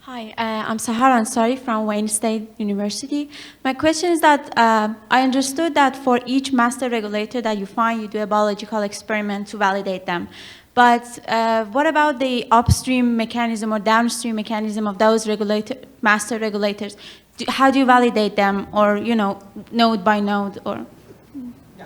Hi, I'm Sahar Ansari from Wayne State University. My question is that I understood that for each master regulator that you find, you do a biological experiment to validate them. But what about the upstream mechanism or downstream mechanism of those master regulators? How do you validate them, or node by node? Or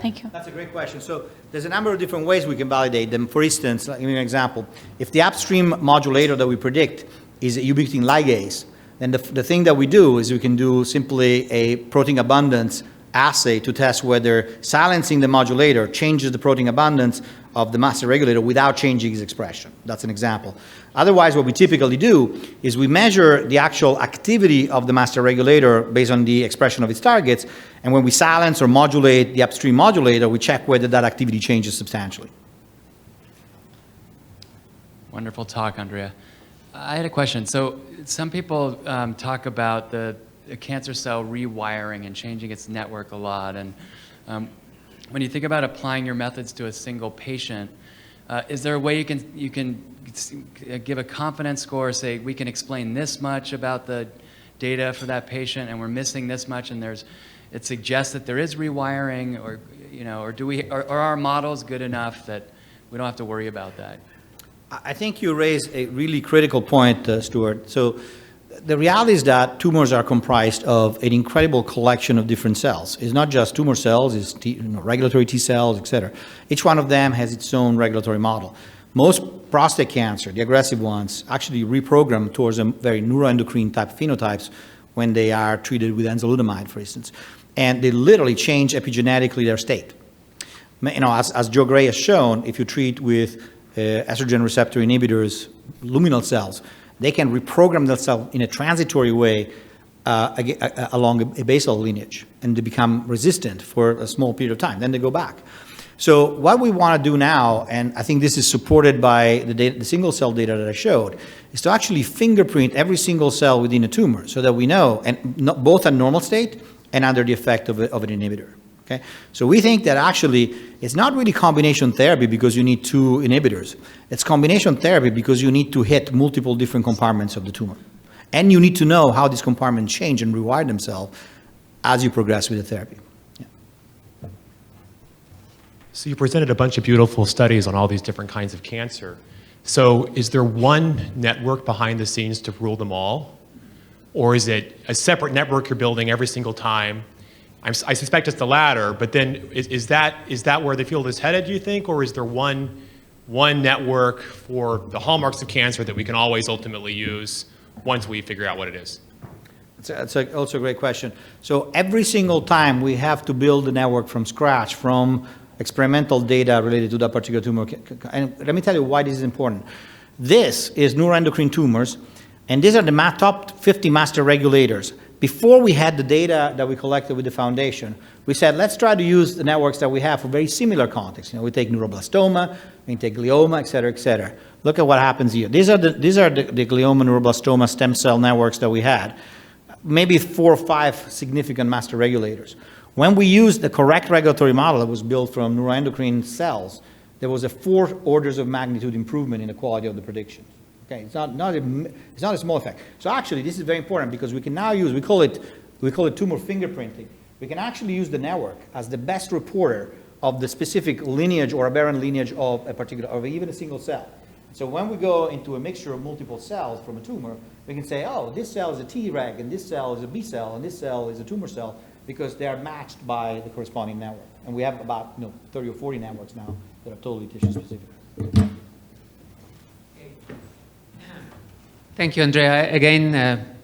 thank you. That's a great question. So there's a number of different ways we can validate them. For instance, I'll give you an example. If the upstream modulator that we predict is a ubiquitin ligase, then the thing that we do is we can do simply a protein abundance assay to test whether silencing the modulator changes the protein abundance of the master regulator without changing its expression. That's an example. Otherwise, what we typically do is we measure the actual activity of the master regulator based on the expression of its targets, and when we silence or modulate the upstream modulator, we check whether that activity changes substantially. Wonderful talk, Andrea. I had a question. So some people talk about the cancer cell rewiring and changing its network a lot. And when you think about applying your methods to a single patient, is there a way you can give a confidence score, say we can explain this much about the data for that patient, and we're missing this much, and it suggests that there is rewiring, or are our models good enough that we don't have to worry about that? I think you raise a really critical point, Stuart. So the reality is that tumors are comprised of an incredible collection of different cells. It's not just tumor cells, it's regulatory T cells, et cetera. Each one of them has its own regulatory model. Most prostate cancer, the aggressive ones, actually reprogram towards a very neuroendocrine type phenotypes when they are treated with enzalutamide, for instance. And they literally change epigenetically their state. As Joe Gray has shown, if you treat with estrogen receptor inhibitors, luminal cells, they can reprogram themselves in a transitory way along a basal lineage, and they become resistant for a small period of time. Then they go back. So what we want to do now, and I think this is supported by the single cell data that I showed, is to actually fingerprint every single cell within a tumor so that we know, and both at normal state and under the effect of an inhibitor. Okay? So we think that actually it's not really combination therapy because you need two inhibitors. It's combination therapy because you need to hit multiple different compartments of the tumor. And you need to know how these compartments change and rewire themselves as you progress with the therapy. Yeah. So you presented a bunch of beautiful studies on all these different kinds of cancer. So is there one network behind the scenes to rule them all? Or is it a separate network you're building every single time? I suspect it's the latter, but then is that where the field is headed, do you think? Or is there one network for the hallmarks of cancer that we can always ultimately use once we figure out what it is? That's also a great question. So every single time we have to build a network from scratch, from experimental data related to that particular tumor. And let me tell you why this is important. This is neuroendocrine tumors, and these are the top 50 master regulators. Before we had the data that we collected with the foundation, we said, let's try to use the networks that we have for very similar contexts. We take neuroblastoma, we take glioma, et cetera, et cetera. Look at what happens here. These are the glioma, neuroblastoma stem cell networks that we had. Maybe 4 or 5 significant master regulators. When we used the correct regulatory model that was built from neuroendocrine cells, there was a 4 orders of magnitude improvement in the quality of the prediction. Okay, it's not a small effect. So actually, this is very important because we can now use, we call it tumor fingerprinting. We can actually use the network as the best reporter of the specific lineage or aberrant lineage of a particular, or even a single cell. So when we go into a mixture of multiple cells from a tumor, we can say, oh, this cell is a Treg, and this cell is a B cell, and this cell is a tumor cell, because they are matched by the corresponding network. And we have about 30 or 40 networks now that are totally tissue specific. Thank you, Andrea. Again,